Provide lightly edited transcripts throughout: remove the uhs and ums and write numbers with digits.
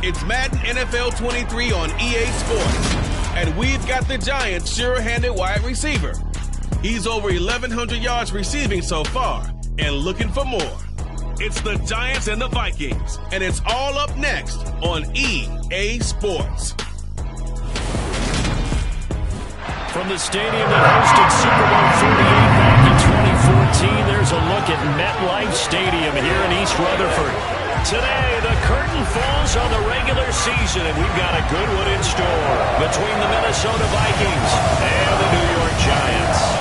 It's Madden NFL 23 on EA Sports. And we've got the Giants' sure-handed wide receiver. He's over 1,100 yards receiving so far and looking for more. It's the Giants and the Vikings, and it's all up next on EA Sports. From the stadium that hosted Super Bowl 48 back in 2014, there's a look at MetLife Stadium here in East Rutherford. Today, the curtain falls on the regular season, and we've got a good one in store between the Minnesota Vikings and the New York Giants.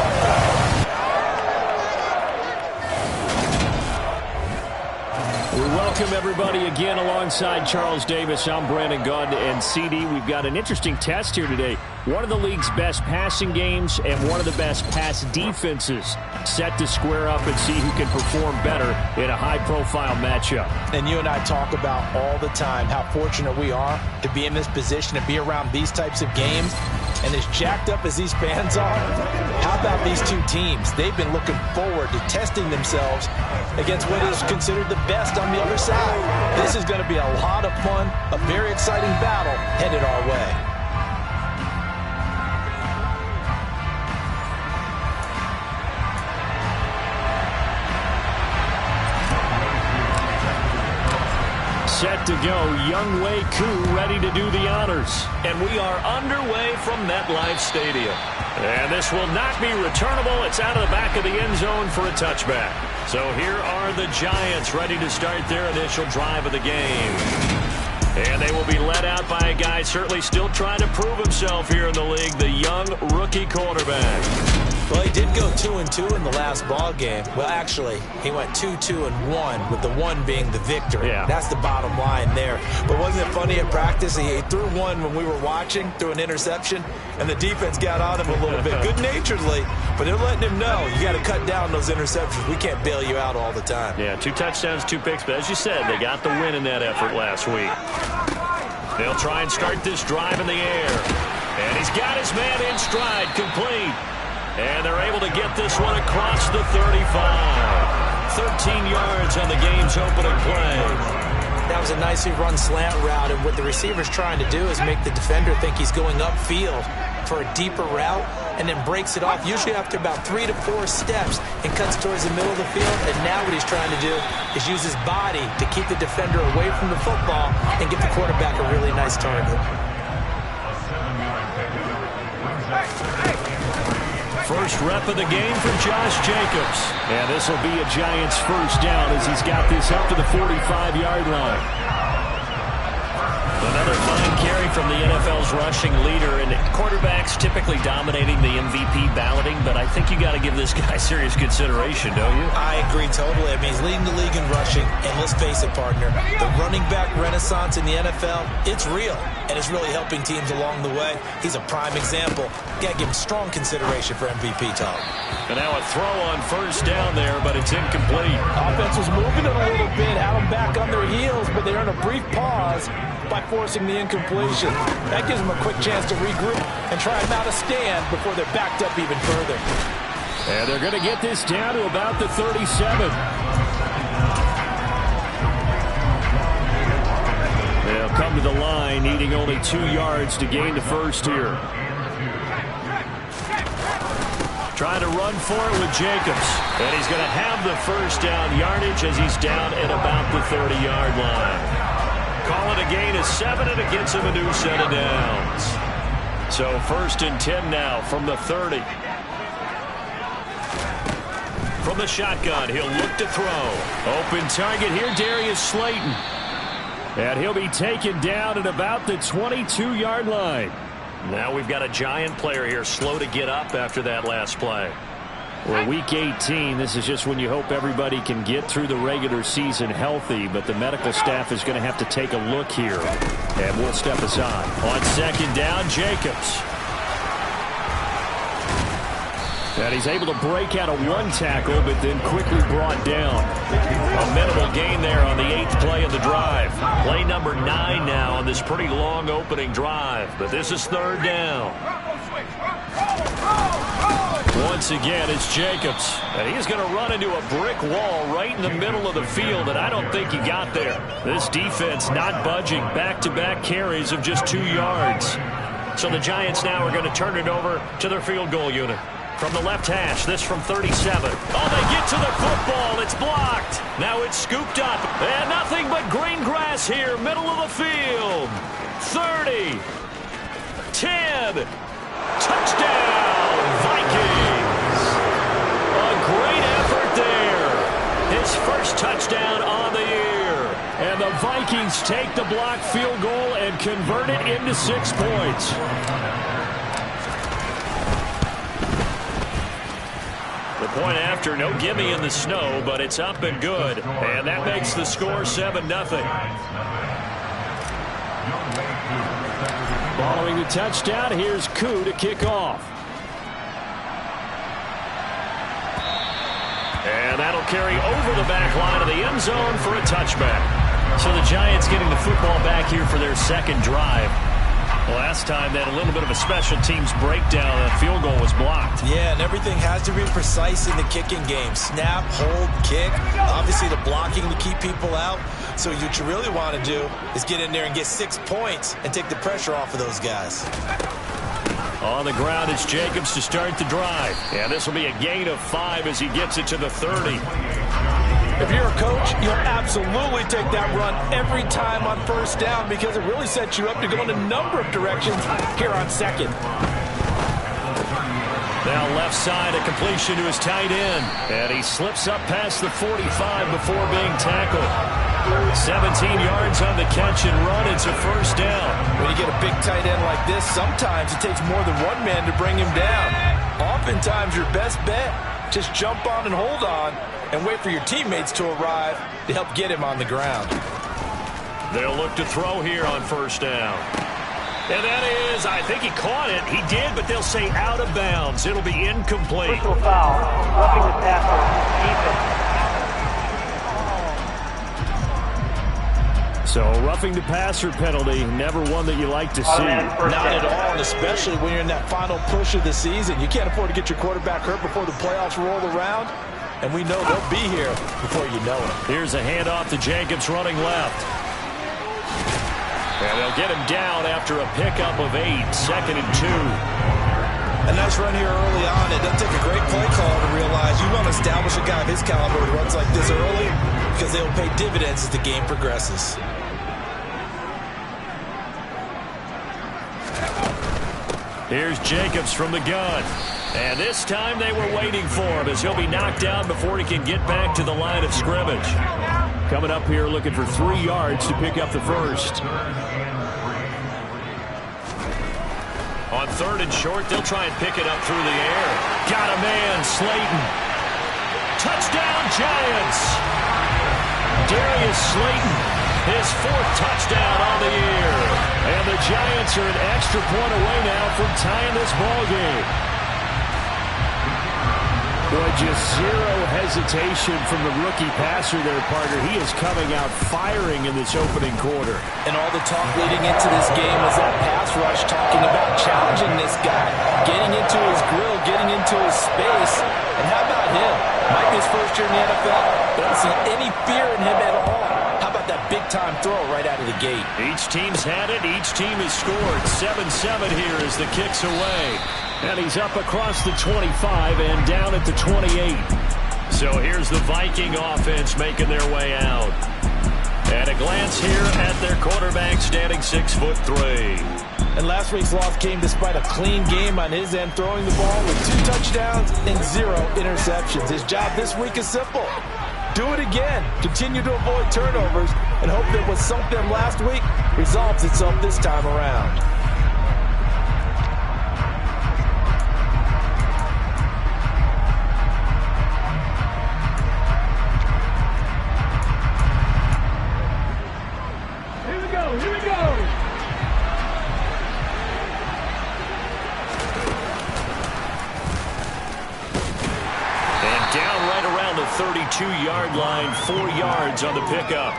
We welcome everybody again alongside Charles Davis. I'm Brandon Gunn, and CD, we've got an interesting test here today. One of the league's best passing games and one of the best pass defenses set to square up and see who can perform better in a high-profile matchup. And you and I talk about all the time how fortunate we are to be in this position and be around these types of games. And as jacked up as these fans are, how about these two teams? They've been looking forward to testing themselves against what is considered the best on the other side. This is going to be a lot of fun, a very exciting battle headed our way. Set to go, Younghoe Koo ready to do the honors. And we are underway from MetLife Stadium. And this will not be returnable. It's out of the back of the end zone for a touchback. So here are the Giants ready to start their initial drive of the game. And they will be led out by a guy certainly still trying to prove himself here in the league, the young rookie quarterback. Well, he did go 2-2 in the last ball game. Well, actually, he went 2-2-1, with the one being the victory. Yeah. That's the bottom line there. But wasn't it funny at practice? He threw one when we were watching, threw an interception, and the defense got on him a little bit, good-naturedly. But they're letting him know, you got to cut down those interceptions. We can't bail you out all the time. Yeah, 2 touchdowns, 2 picks. But as you said, they got the win in that effort last week. They'll try and start this drive in the air. And he's got his man in stride, complete. And they're able to get this one across the 35. 13 yards on the game's opening play. That was a nicely run slant route, and what the receiver's trying to do is make the defender think he's going upfield for a deeper route, and then breaks it off, usually after about 3 to 4 steps, and cuts towards the middle of the field. And now what he's trying to do is use his body to keep the defender away from the football and give the quarterback a really nice target. First rep of the game for Josh Jacobs. And this will be a Giants first down as he's got this up to the 45-yard line. Another fine carry from the NFL's rushing leader, and quarterbacks typically dominating the MVP balloting, but I think you got to give this guy serious consideration, don't you? I agree totally. I mean, he's leading the league in rushing, and let's face it, partner, the running back renaissance in the NFL, it's real, and it's really helping teams along the way. He's a prime example. Got to give him strong consideration for MVP talk. And now a throw on first down there, but it's incomplete. Offense was moving it a little bit, had them back on their heels, but they earned a brief pause by forcing the incompletion. That gives them a quick chance to regroup and try and mount a stand before they're backed up even further. And they're going to get this down to about the 37. They'll come to the line, needing only 2 yards to gain the first here. Trying to run for it with Jacobs. And he's going to have the first down yardage as he's down at about the 30-yard line. Call it a gain of 7, and it gets him a new set of downs. So 1st and 10 now from the 30. From the shotgun, he'll look to throw. Open target here, Darius Slayton. And he'll be taken down at about the 22-yard line. Now we've got a Giant player here slow to get up after that last play. Well, Week 18, this is just when you hope everybody can get through the regular season healthy, but the medical staff is going to have to take a look here. And we'll step aside. On 2nd down, Jacobs. And he's able to break out of one tackle, but then quickly brought down. A minimal gain there on the 8th play of the drive. Play number 9 now on this pretty long opening drive. But this is 3rd down. Once again, it's Jacobs. And he's going to run into a brick wall right in the middle of the field, and I don't think he got there. This defense not budging. Back-to-back carries of just 2 yards. So the Giants now are going to turn it over to their field goal unit. From the left hash, this from 37. Oh, they get to the football. It's blocked. Now it's scooped up. And nothing but green grass here, middle of the field. 30. 10. Touchdown, Vikings. A great effort there. His first touchdown on the year. And the Vikings take the blocked field goal and convert it into 6 points. The point after, no gimme in the snow, but it's up and good. And that makes the score 7-0. Following the touchdown, here's Koo to kick off. And that'll carry over the back line of the end zone for a touchback. So the Giants getting the football back here for their 2nd drive. Last time they had a little bit of a special teams breakdown. That field goal was blocked. Yeah, and everything has to be precise in the kicking game. Snap, hold, kick. Obviously the blocking to keep people out. So what you really want to do is get in there and get 6 points and take the pressure off of those guys. On the ground, it's Jacobs to start the drive. And this will be a gain of 5 as he gets it to the 30. If you're a coach, you'll absolutely take that run every time on 1st down because it really sets you up to go in a number of directions here on 2nd. Now left side, a completion to his tight end. And he slips up past the 45 before being tackled. 17 yards on the catch and run. It's a 1st down. When you get a big tight end like this, sometimes it takes more than one man to bring him down. Oftentimes, your best bet, just jump on and hold on and wait for your teammates to arrive to help get him on the ground. They'll look to throw here on 1st down. And that is, I think he caught it. He did, but they'll say out of bounds. It'll be incomplete. Personal foul, roughing the passer, defense. So roughing the passer penalty, never one that you like to see. Not at all, and especially when you're in that final push of the season. You can't afford to get your quarterback hurt before the playoffs roll around. And we know they'll be here before you know it. Here's a handoff to Jacobs running left. And they'll get him down after a pickup of 8, 2nd and 2. A nice run here early on. It doesn't take a great play caller to realize you want to establish a guy of his caliber who runs like this early because they will pay dividends as the game progresses. Here's Jacobs from the gun. And this time they were waiting for him as he'll be knocked down before he can get back to the line of scrimmage. Coming up here looking for 3 yards to pick up the 1st. On 3rd and short, they'll try and pick it up through the air. Got a man, Slayton. Touchdown, Giants! Darius Slayton, his 4th touchdown on the year. And the Giants are an extra point away now from tying this ball game. Boy, just zero hesitation from the rookie passer there, partner. He is coming out firing in this opening quarter. And all the talk leading into this game was that pass rush, talking about challenging this guy, getting into his grill, getting into his space. And how about him? Might be his first year in the NFL, but I don't see any fear in him at all. How about that big-time throw right out of the gate? Each team's had it. Each team has scored. 7-7 here as the kick's away. And he's up across the 25 and down at the 28. So here's the Viking offense making their way out. And a glance here at their quarterback standing 6'3". And last week's loss came despite a clean game on his end, throwing the ball with 2 touchdowns and 0 interceptions. His job this week is simple. Do it again. Continue to avoid turnovers and hope that what sunk them last week resolves itself this time around. Here we go. 32-yard line, 4 yards on the pickup.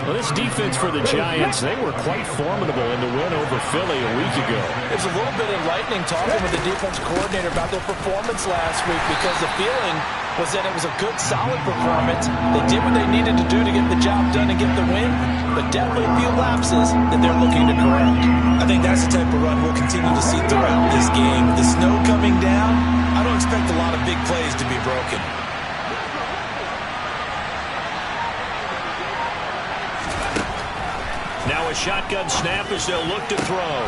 Well, this defense for the Giants, they were quite formidable in the win over Philly a week ago. It was a little bit enlightening talking with the defense coordinator about their performance last week, because the feeling was that it was a good, solid performance. They did what they needed to do to get the job done and get the win, but definitely a few lapses that they're looking to correct. I think that's the type of run we'll continue to see throughout this game. The snow coming down, I don't expect a lot of big plays to be broken. Now a shotgun snap as they'll look to throw.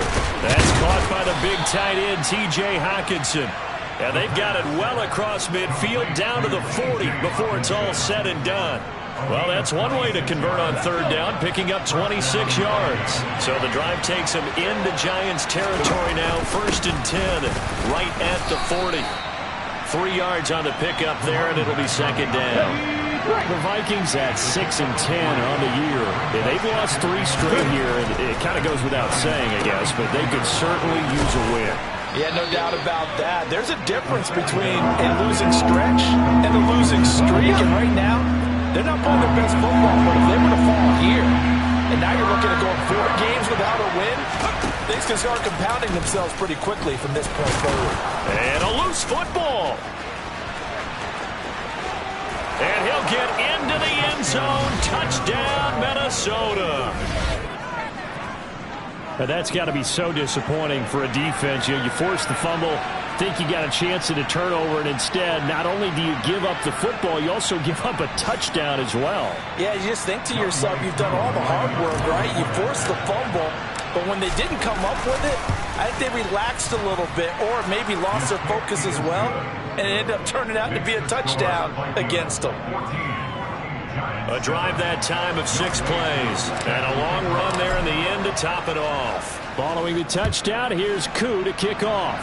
That's caught by the big tight end, T.J. Hockenson. And they've got it well across midfield down to the 40 before it's all said and done. Well, that's one way to convert on third down, picking up 26 yards. So the drive takes them into Giants territory now, 1st and 10, right at the 40. 3 yards on the pickup there, and it'll be 2nd down. The Vikings at 6 and 10 on the year. They've lost 3 straight here, and it kind of goes without saying, I guess, but they could certainly use a win. Yeah, no doubt about that. There's a difference between a losing stretch and a losing streak, and right now, they're not playing their best football, but if they were to fall here, and now you're looking at going 4 games without a win, things can start compounding themselves pretty quickly from this point forward. And a loose football. And he'll get into the end zone. Touchdown, Minnesota. Now that's got to be so disappointing for a defense. You force the fumble, think you got a chance at a turnover, and instead, not only do you give up the football, you also give up a touchdown as well. Yeah, you just think to yourself, you've done all the hard work, right? You forced the fumble, but when they didn't come up with it, I think they relaxed a little bit or maybe lost their focus as well, and it ended up turning out to be a touchdown against them. A drive that time of 6 plays. And a long run there in the end to top it off. Following the touchdown, here's Koo to kick off.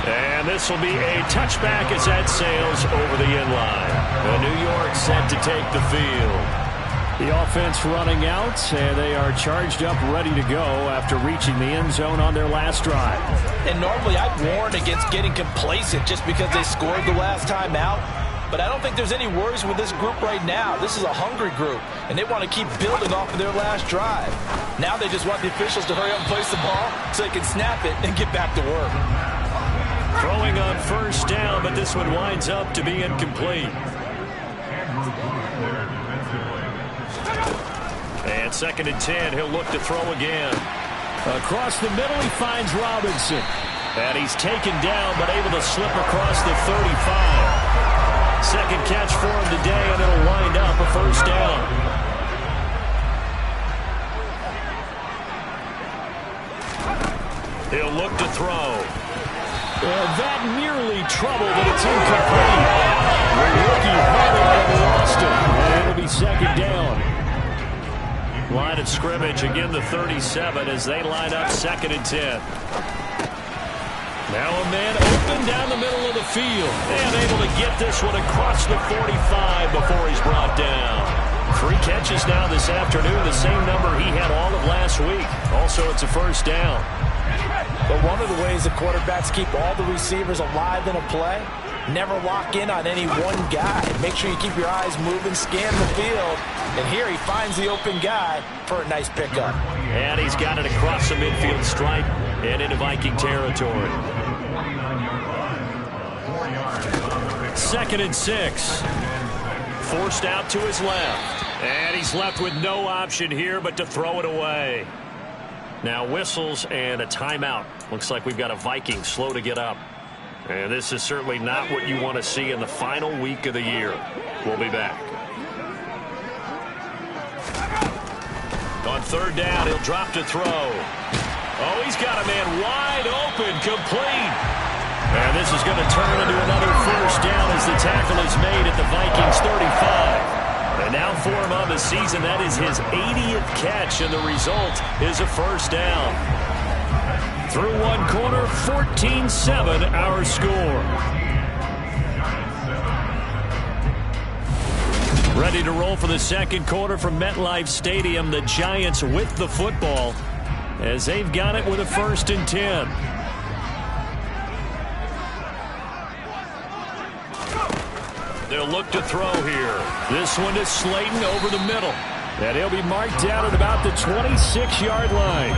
And this will be a touchback as that sails over the inline. New York set to take the field. The offense running out, and they are charged up, ready to go after reaching the end zone on their last drive. And normally I'd warn against getting complacent just because they scored the last time out. But I don't think there's any worries with this group right now. This is a hungry group, and they want to keep building off of their last drive. Now they just want the officials to hurry up and place the ball so they can snap it and get back to work. Throwing on 1st down, but this one winds up to be incomplete. And 2nd and 10, he'll look to throw again. Across the middle, he finds Robinson. And he's taken down, but able to slip across the 35. Second catch for him today, and it'll wind up a 1st down. He'll look to throw. That nearly troubled, but it's incomplete. The rookie had it and lost it. And it'll be 2nd down. Line of scrimmage, again the 37 as they line up 2nd and 10. Now a man open down the middle of the field. And able to get this one across the 45 before he's brought down. 3 catches now this afternoon, the same number he had all of last week. Also, it's a 1st down. But one of the ways the quarterbacks keep all the receivers alive in a play, never lock in on any one guy. Make sure you keep your eyes moving, scan the field. And here he finds the open guy for a nice pickup. And he's got it across the midfield stripe and into Viking territory. 2nd and 6. Forced out to his left. And he's left with no option here but to throw it away. Now whistles and a timeout. Looks like we've got a Viking slow to get up. And this is certainly not what you want to see in the final week of the year. We'll be back. On 3rd down, he'll drop to throw. Oh, he's got a man wide open, complete. And this is going to turn into another 1st down as the tackle is made at the Vikings 35. And now for him on the season, that is his 80th catch, and the result is a 1st down. Through one quarter, 14-7 our score. Ready to roll for the 2nd quarter from MetLife Stadium. The Giants with the football as they've got it with a 1st and 10. They'll look to throw here. This one to Slayton over the middle. And he'll be marked down at about the 26-yard line.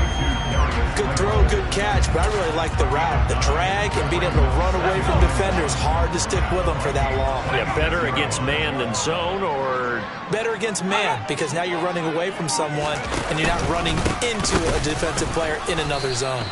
Good throw, good catch, but I really like the route. The drag and being able to run away from defenders, hard to stick with them for that long. Yeah, better against man than zone, or? Better against man, because now you're running away from someone and you're not running into a defensive player in another zone.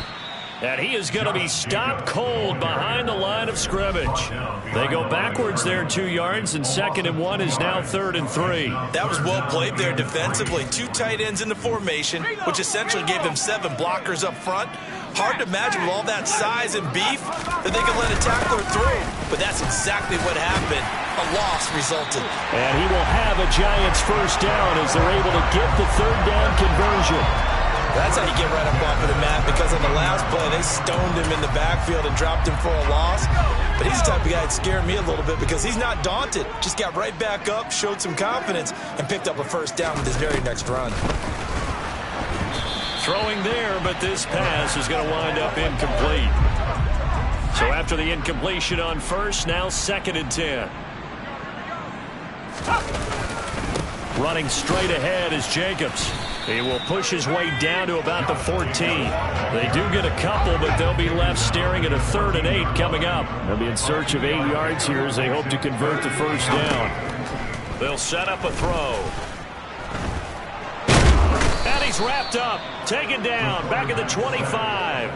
And he is going to be stopped cold behind the line of scrimmage. They go backwards there 2 yards, and 2nd and 1 is now 3rd and 3. That was well played there defensively. 2 tight ends in the formation, which essentially gave them 7 blockers up front. Hard to imagine with all that size and beef that they could let a tackler through. But that's exactly what happened. A loss resulted. And he will have a Giants first down as they're able to get the 3rd down conversion. That's how you get right up off of the mat, because on the last play, they stoned him in the backfield and dropped him for a loss. But he's the type of guy that scared me a little bit because he's not daunted. Just got right back up, showed some confidence, and picked up a first down with his very next run. Throwing there, but this pass is going to wind up incomplete. So after the incompletion on first, now 2nd and 10. Running straight ahead is Jacobs. He will push his way down to about the 14. They do get a couple, but they'll be left staring at a 3rd and 8 coming up. They'll be in search of 8 yards here as they hope to convert the first down. They'll set up a throw. And he's wrapped up, taken down, back at the 25.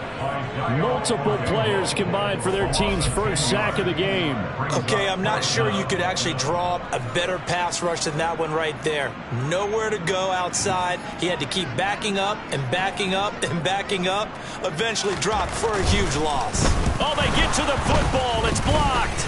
Multiple players combined for their team's first sack of the game. Okay, I'm not sure you could actually draw up a better pass rush than that one right there. Nowhere to go outside. He had to keep backing up and backing up and backing up. Eventually dropped for a huge loss. Oh, they get to the football. It's blocked.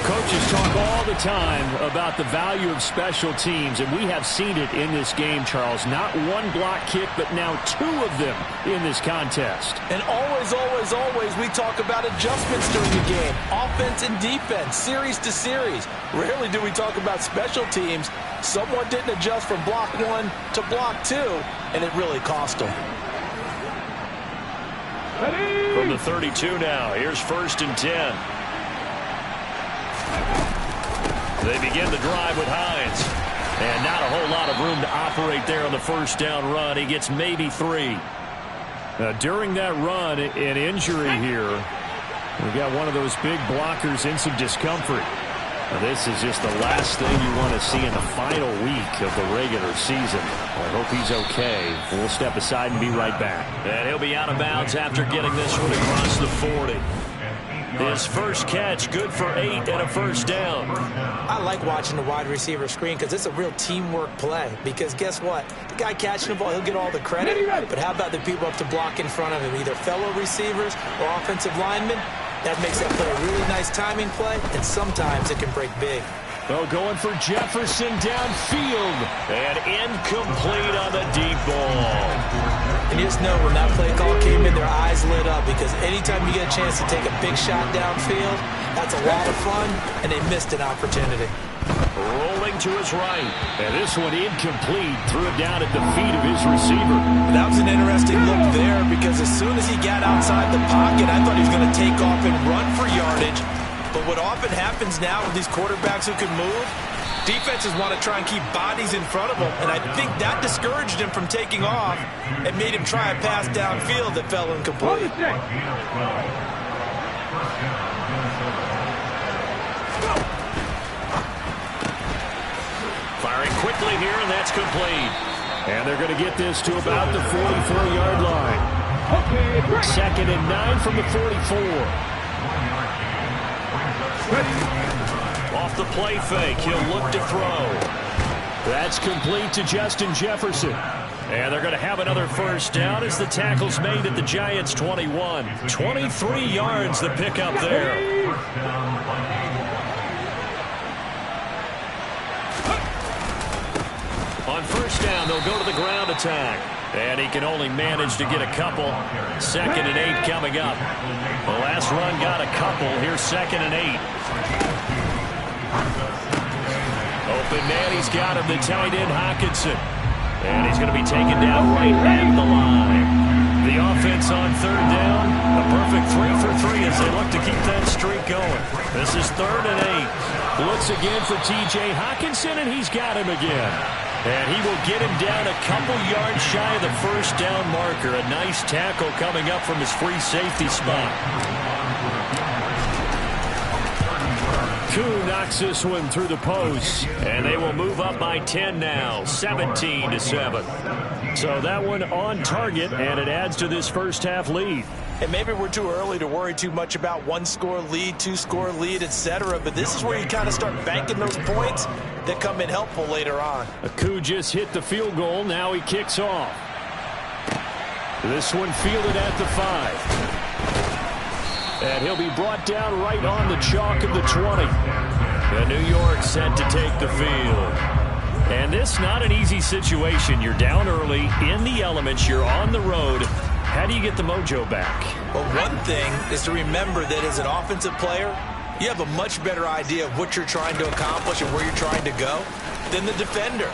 Coaches talk all the time about the value of special teams, and we have seen it in this game, Charles. Not one block kick, but now 2 of them in this contest. And always, always, always, we talk about adjustments during the game. Offense and defense, series to series. Rarely do we talk about special teams. Someone didn't adjust from block 1 to block 2, and it really cost them. From the 32 now, here's 1st and 10. They begin the drive with Hines. And not a whole lot of room to operate there on the first down run. He gets maybe 3. During that run, an injury here. We've got one of those big blockers in some discomfort. This is just the last thing you want to see in the final week of the regular season. I hope he's okay. We'll step aside and be right back. And he'll be out of bounds after getting this one across the 40. His first catch, good for 8 and a first down. I like watching the wide receiver screen because it's a real teamwork play. Because guess what? The guy catching the ball, he'll get all the credit. But how about the people up to block in front of him, either fellow receivers or offensive linemen? That makes that play a really nice timing play, and sometimes it can break big. Oh, going for Jefferson downfield. And incomplete on the deep ball. And you just know when that play call came in, their eyes lit up, because anytime you get a chance to take a big shot downfield, that's a lot of fun, and they missed an opportunity. Rolling to his right. And this one incomplete. Threw it down at the feet of his receiver. That was an interesting look there, because as soon as he got outside the pocket, I thought he was going to take off and run for yardage. But what often happens now with these quarterbacks who can move, defenses want to try and keep bodies in front of them, and I think that discouraged him from taking off and made him try a pass downfield that fell incomplete. Firing quickly here, and that's complete. And they're going to get this to about the 44-yard line. 2nd and 9 from the 44. Off the play fake, he'll look to throw. That's complete to Justin Jefferson. And they're going to have another first down as the tackle's made at the Giants' 21. 23 yards the pickup there. On first down, they'll go to the ground attack. And he can only manage to get a couple. 2nd and 8 coming up. The last run got a couple. Here's 2nd and 8. Open man, he's got him, the tight end, Hockenson. And he's going to be taken down right at the line. The offense on third down. A perfect 3 for 3 as they look to keep that streak going. This is 3rd and 8. Looks again for T.J. Hockenson, and he's got him again. And he will get him down a couple yards shy of the first down marker. A nice tackle coming up from his free safety spot. Koo knocks this one through the post, and they will move up by 10 now, 17-7. So that one on target, and it adds to this first half lead. And maybe we're too early to worry too much about 1-score lead, 2-score lead, etc. But this is where you kind of start banking those points that come in helpful later on. Koo just hit the field goal. Now he kicks off. This one fielded at the 5. And he'll be brought down right on the chalk of the 20. And New York set to take the field. And this not an easy situation. You're down early, in the elements, you're on the road. How do you get the mojo back? Well, one thing is to remember that as an offensive player, you have a much better idea of what you're trying to accomplish and where you're trying to go than the defender.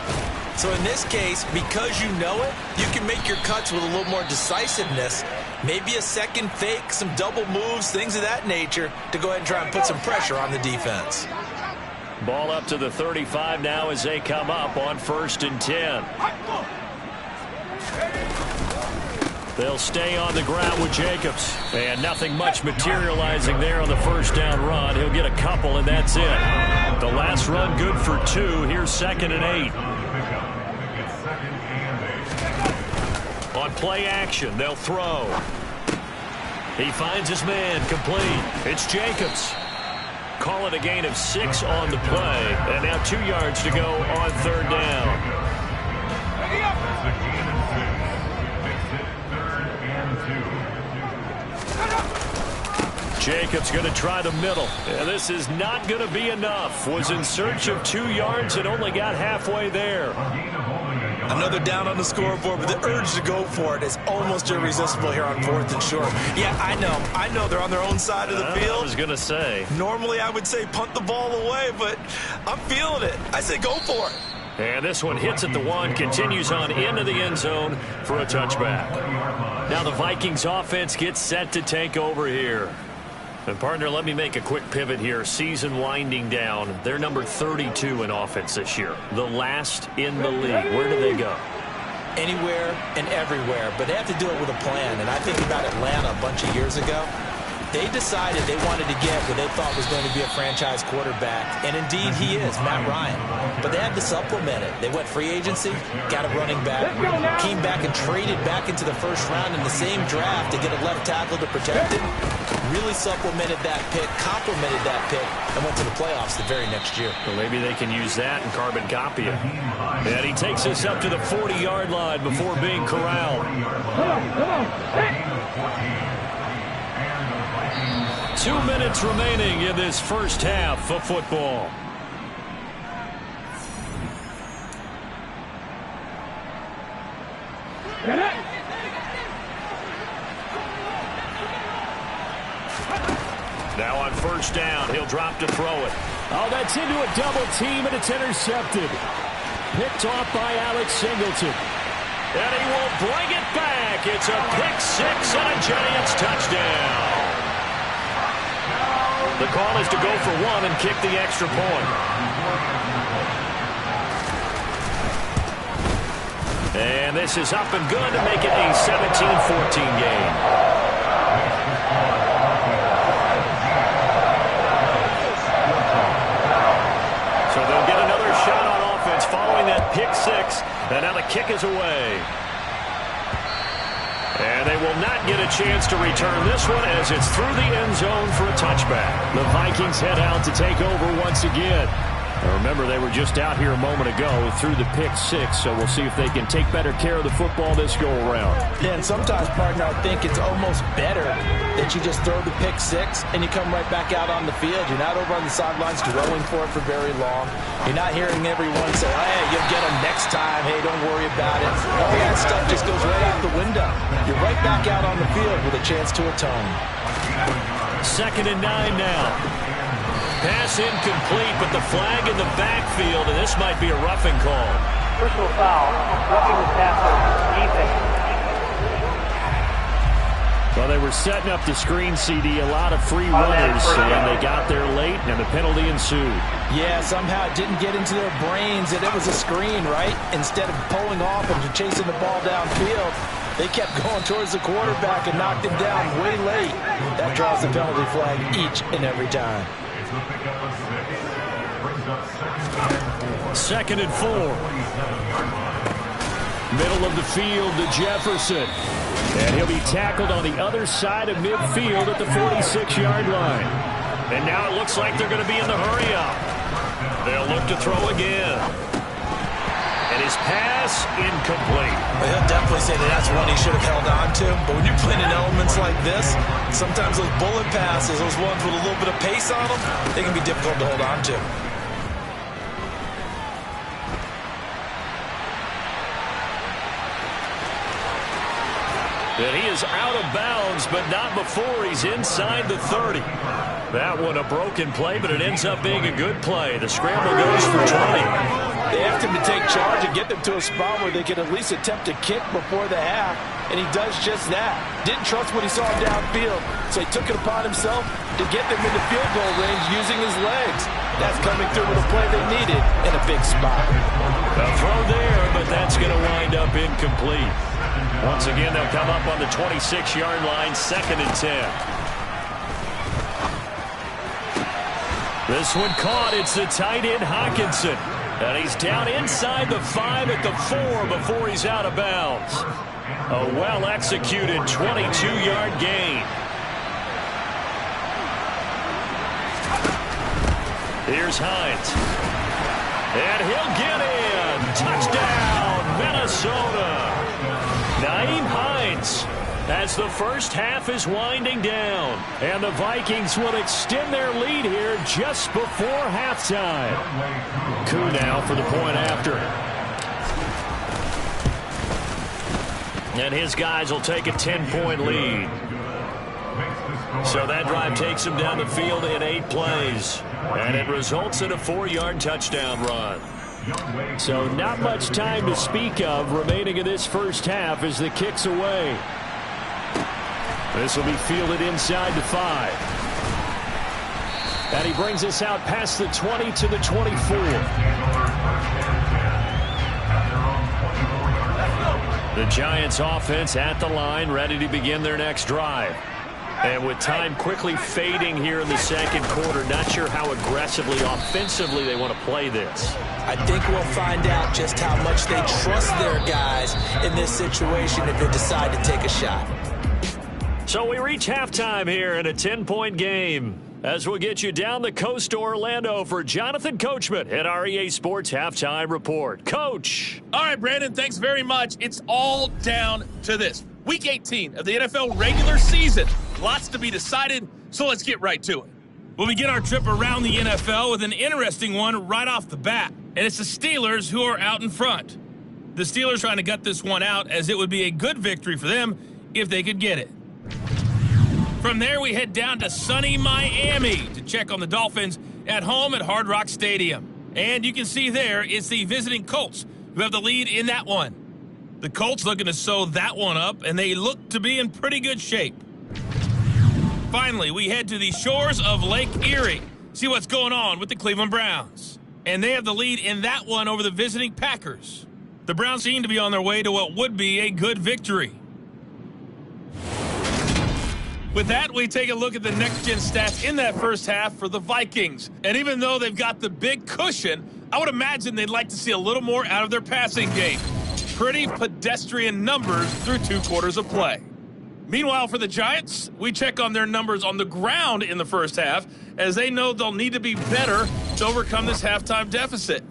So in this case, because you know it, you can make your cuts with a little more decisiveness. Maybe a second fake, some double moves, things of that nature to go ahead and try and put some pressure on the defense. Ball up to the 35 now as they come up on 1st and 10. They'll stay on the ground with Jacobs. And nothing much materializing there on the first down run. He'll get a couple, and that's it. The last run good for 2. Here's 2nd and 8. On play action, they'll throw. He finds his man, complete. It's Jacobs. Call it a gain of 6 on the play. And now 2 yards to go on 3rd down. Jacobs going to try the middle. And this is not going to be enough. Was in search of 2 yards and only got halfway there. Another down on the scoreboard, but the urge to go for it is almost irresistible here on 4th and short. Yeah, I know they're on their own side of the field. I was going to say. Normally I would say punt the ball away, but I'm feeling it. I say go for it. And this one hits at the 1, continues on into the end zone for a touchback. Now the Vikings offense gets set to take over here. And partner, let me make a quick pivot here. Season winding down. They're number 32 in offense this year. The last in the league. Where do they go? Anywhere and everywhere, but they have to do it with a plan. And I think about Atlanta a bunch of years ago. They decided they wanted to get what they thought was going to be a franchise quarterback, and indeed he is, Matt Ryan. But they had to supplement it. They went free agency, got a running back, came back and traded back into the first round in the same draft to get a left tackle to protect it. Really supplemented that pick, complemented that pick, and went to the playoffs the very next year. Well, maybe they can use that and carbon copy it. And he takes us up to the 40-yard line before being corralled. 2 minutes remaining in this first half of football. Now on first down, he'll drop to throw it. Oh, that's into a double team, and it's intercepted. Picked off by Alex Singleton. And he will bring it back. It's a pick 6 and a Giants touchdown. The call is to go for 1 and kick the extra point. And this is up and good to make it a 17-14 game. So they'll get another shot on offense following that pick 6. And now the kick is away. And they will not get a chance to return this one as it's through the end zone for a touchback. The Vikings head out to take over once again. Now remember, they were just out here a moment ago through the pick 6, so we'll see if they can take better care of the football this go-around. Yeah, and sometimes, partner, I think it's almost better that you just throw the pick 6 and you come right back out on the field. You're not over on the sidelines dwelling for it for very long. You're not hearing everyone say, hey, you'll get them next time. Hey, don't worry about it. All that stuff just goes right out the window. You're right back out on the field with a chance to atone. 2nd and 9 now. Pass incomplete, but the flag in the backfield, and this might be a roughing call. Personal foul, roughing the passer, defense. Well, they were setting up the screen, CD, a lot of free runners, and they got there late, and the penalty ensued. Yeah, somehow it didn't get into their brains that it was a screen, right? Instead of pulling off and chasing the ball downfield, they kept going towards the quarterback and knocked him down way late. That draws the penalty flag each and every time. 2nd and 4. Middle of the field to Jefferson. And he'll be tackled on the other side of midfield at the 46-yard line. And now it looks like they're going to be in the hurry-up. They'll look to throw again. And his pass incomplete. Well, he'll definitely say that that's one he should have held on to. But when you're playing in elements like this, sometimes those bullet passes, those ones with a little bit of pace on them, they can be difficult to hold on to. And he is out of bounds, but not before he's inside the 30. That one a broken play, but it ends up being a good play. The scramble goes for 20. They asked him to take charge and get them to a spot where they could at least attempt a kick before the half, and he does just that. Didn't trust what he saw downfield, so he took it upon himself to get them into field goal range using his legs. That's coming through with a play they needed in a big spot. A throw there, but that's going to wind up incomplete. Once again, they'll come up on the 26-yard line, 2nd and 10. This one caught. It's the tight end, Hawkinson. And he's down inside the 5 at the 4 before he's out of bounds. A well-executed 22-yard gain. Here's Hines. And he'll get in. Touchdown, Minnesota. Nyheim Hines as the first half is winding down. And the Vikings will extend their lead here just before halftime. Koo now for the point after. And his guys will take a 10-point lead. So that drive takes him down the field in 8 plays. And it results in a 4-yard touchdown run. So not much time to speak of remaining in this first half as the kick's away. This will be fielded inside the 5. And he brings us out past the 20 to the 24. The Giants offense at the line, ready to begin their next drive. And with time quickly fading here in the second quarter, not sure how aggressively, offensively they want to play this. I think we'll find out just how much they trust their guys in this situation if they decide to take a shot. So we reach halftime here in a 10-point game as we'll get you down the coast to Orlando for Jonathan Coachman at our EA Sports Halftime Report. Coach. All right, Brandon, thanks very much. It's all down to this. Week 18 of the NFL regular season. Lots to be decided, so let's get right to it. We'll begin our trip around the NFL with an interesting one right off the bat, and it's the Steelers who are out in front. The Steelers trying to gut this one out as it would be a good victory for them if they could get it. From there, we head down to sunny Miami to check on the Dolphins at home at Hard Rock Stadium. And you can see there, it's the visiting Colts who have the lead in that one. The Colts looking to sew that one up, and they look to be in pretty good shape. Finally, we head to the shores of Lake Erie, see what's going on with the Cleveland Browns. And they have the lead in that one over the visiting Packers. The Browns seem to be on their way to what would be a good victory. With that, we take a look at the next-gen stats in that first half for the Vikings. And even though they've got the big cushion, I would imagine they'd like to see a little more out of their passing game. Pretty pedestrian numbers through 2 quarters of play. Meanwhile, for the Giants, we check on their numbers on the ground in the first half, as they know they'll need to be better to overcome this halftime deficit.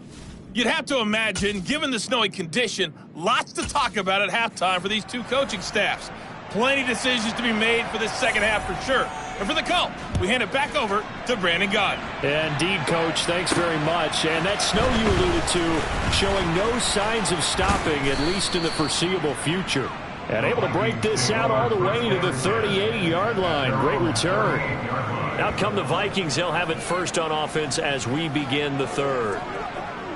You'd have to imagine, given the snowy condition, lots to talk about at halftime for these 2 coaching staffs. Plenty of decisions to be made for this second half for sure. And for the call, we hand it back over to Brandon Gaudin. Indeed, Coach. Thanks very much. And that snow you alluded to showing no signs of stopping, at least in the foreseeable future. And able to break this out all the way to the 38-yard line. Great return. Now come the Vikings. They'll have it first on offense as we begin the third.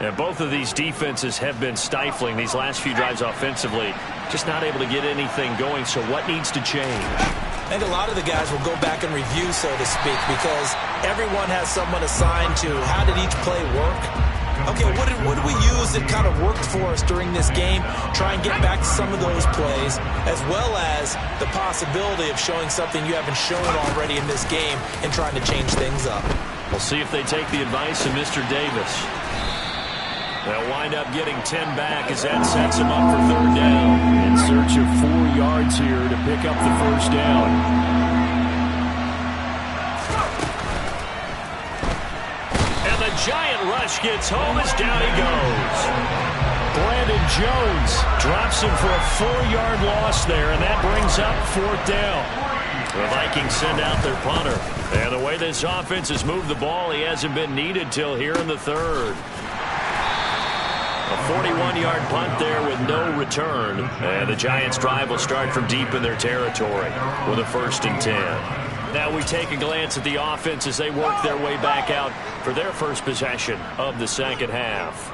And both of these defenses have been stifling these last few drives offensively. Just not able to get anything going, so what needs to change? I think a lot of the guys will go back and review, so to speak, because everyone has someone assigned to how did each play work. Okay, what did we use that kind of worked for us during this game? Try and get back to some of those plays, as well as the possibility of showing something you haven't shown already in this game and trying to change things up. We'll see if they take the advice of Mr. Davis. They'll wind up getting 10 back as that sets them up for third down. In search of 4 yards here to pick up the first down. And the giant rush gets home as down he goes. Brandon Jones drops him for a 4-yard loss there, and that brings up fourth down. The Vikings send out their punter. And the way this offense has moved the ball, he hasn't been needed till here in the third. A 41-yard punt there with no return. And the Giants' drive will start from deep in their territory with a 1st and 10. Now we take a glance at the offense as they work their way back out for their first possession of the second half.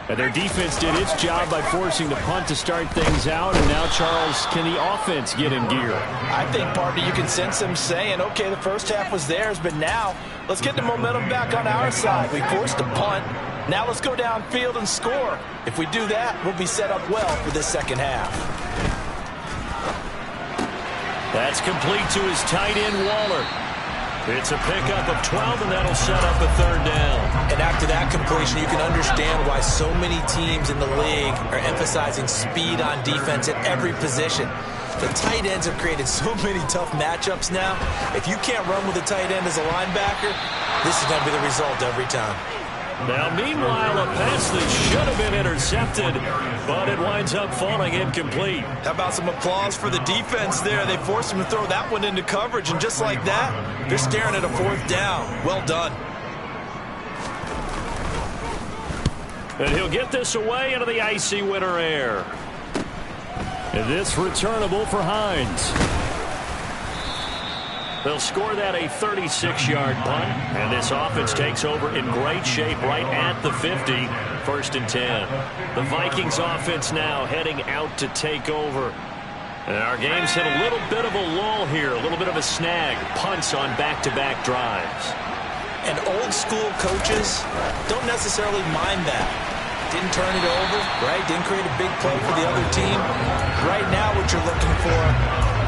And their defense did its job by forcing the punt to start things out. And now, Charles, can the offense get in gear? I think, partner, you can sense them saying, okay, the first half was theirs, but now let's get the momentum back on our side. We forced a punt. Now let's go downfield and score. If we do that, we'll be set up well for this second half. That's complete to his tight end, Waller. It's a pickup of 12, and that'll set up a third down. And after that completion, you can understand why so many teams in the league are emphasizing speed on defense at every position. The tight ends have created so many tough matchups now. If you can't run with a tight end as a linebacker, this is going to be the result every time. Now, meanwhile, a pass that should have been intercepted, but it winds up falling incomplete. How about some applause for the defense there? They forced him to throw that one into coverage, and just like that, they're staring at a fourth down. Well done. And he'll get this away into the icy winter air. And this returnable for Hines. They'll score that a 36-yard punt, and this offense takes over in great shape right at the 50, 1st and 10. The Vikings offense now heading out to take over. And our game's hit a little bit of a lull here, a little bit of a snag, punts on back-to-back drives. And old-school coaches don't necessarily mind that. Didn't turn it over, right? Didn't create a big play for the other team. Right now what you're looking for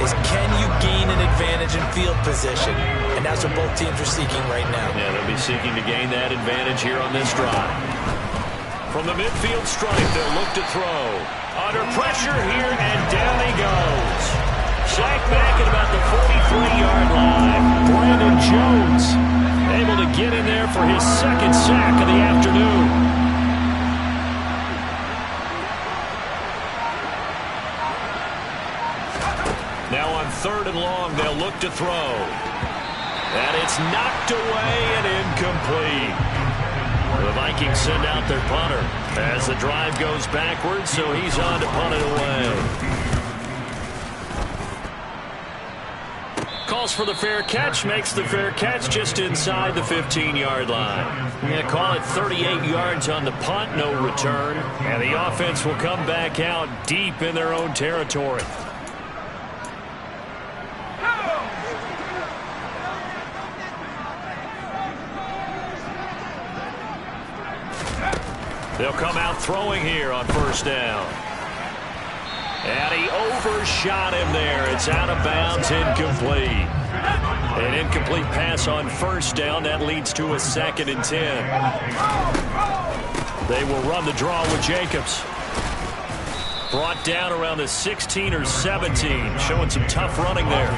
is can you gain an advantage in field position? And that's what both teams are seeking right now. Yeah, they'll be seeking to gain that advantage here on this drive. From the midfield stripe, they'll look to throw. Under pressure here, and down he goes. Sacked back at about the 43-yard line. Brandon Jones able to get in there for his 2nd sack of the afternoon. Now on 3rd and long, they'll look to throw. And it's knocked away and incomplete. The Vikings send out their punter as the drive goes backwards, so he's on to punt it away. Calls for the fair catch, makes the fair catch just inside the 15-yard line. We're going to call it 38 yards on the punt, no return. And the offense will come back out deep in their own territory. They'll come out throwing here on 1st down. And he overshot him there. It's out of bounds, incomplete. An incomplete pass on 1st down. That leads to a 2nd and 10. They will run the draw with Jacobs. Brought down around the 16 or 17. Showing some tough running there.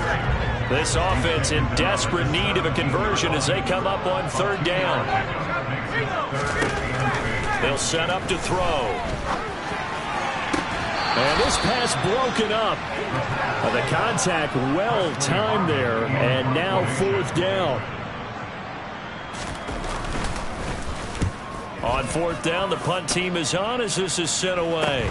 This offense in desperate need of a conversion as they come up on 3rd down. They'll set up to throw. And this pass broken up. The contact well timed there, and now 4th down. On 4th down, the punt team is on as this is sent away.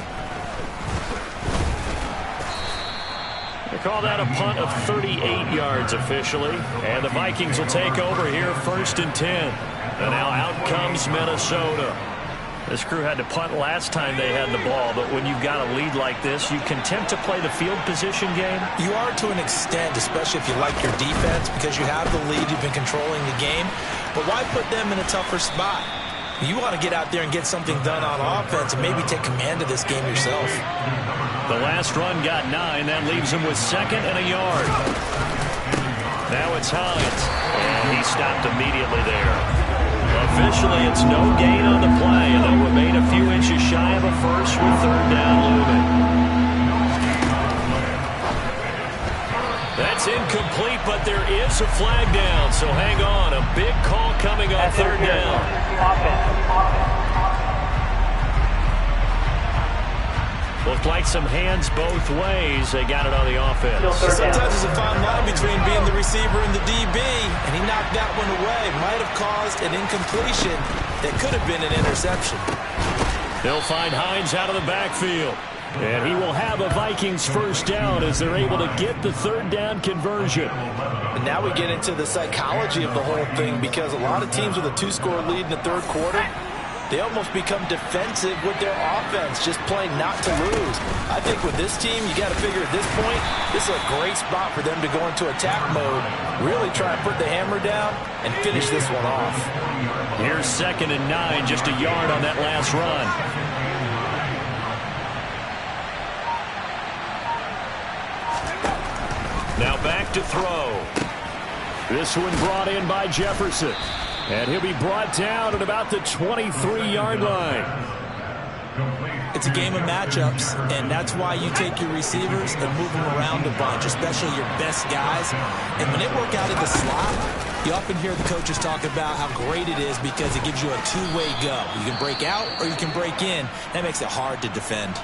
They call that a punt of 38 yards officially, and the Vikings will take over here 1st and 10. And now out comes Minnesota. This crew had to punt last time they had the ball, but when you've got a lead like this, you can attempt to play the field position game. You are to an extent, especially if you like your defense, because you have the lead, you've been controlling the game. But why put them in a tougher spot? You want to get out there and get something done on offense and maybe take command of this game yourself. The last run got 9. That leaves him with 2nd and a yard. Now it's Hines, and he stopped immediately there. Officially, it's no gain on the play, and they'll remain a few inches shy of a first with 3rd down looming. That's incomplete, but there is a flag down, so hang on. A big call coming on 3rd down. Looked like some hands both ways. They got it on the offense. Sometimes there's a fine line between being the receiver and the DB, and he knocked that one away. Might have caused an incompletion that could have been an interception. They'll find Hines out of the backfield. And he will have a Vikings 1st down as they're able to get the 3rd down conversion. And now we get into the psychology of the whole thing, because a lot of teams with a 2-score lead in the 3rd quarter, they almost become defensive with their offense, just playing not to lose. I think with this team, you got to figure at this point, this is a great spot for them to go into attack mode, really try and put the hammer down and finish this one off. Here's 2nd and 9, just a yard on that last run. Now back to throw. This one brought in by Jefferson. And he'll be brought down at about the 23-yard line. It's a game of matchups, and that's why you take your receivers and move them around a bunch, especially your best guys. And when they work out in the slot, you often hear the coaches talk about how great it is because it gives you a two-way go. You can break out or you can break in. That makes it hard to defend.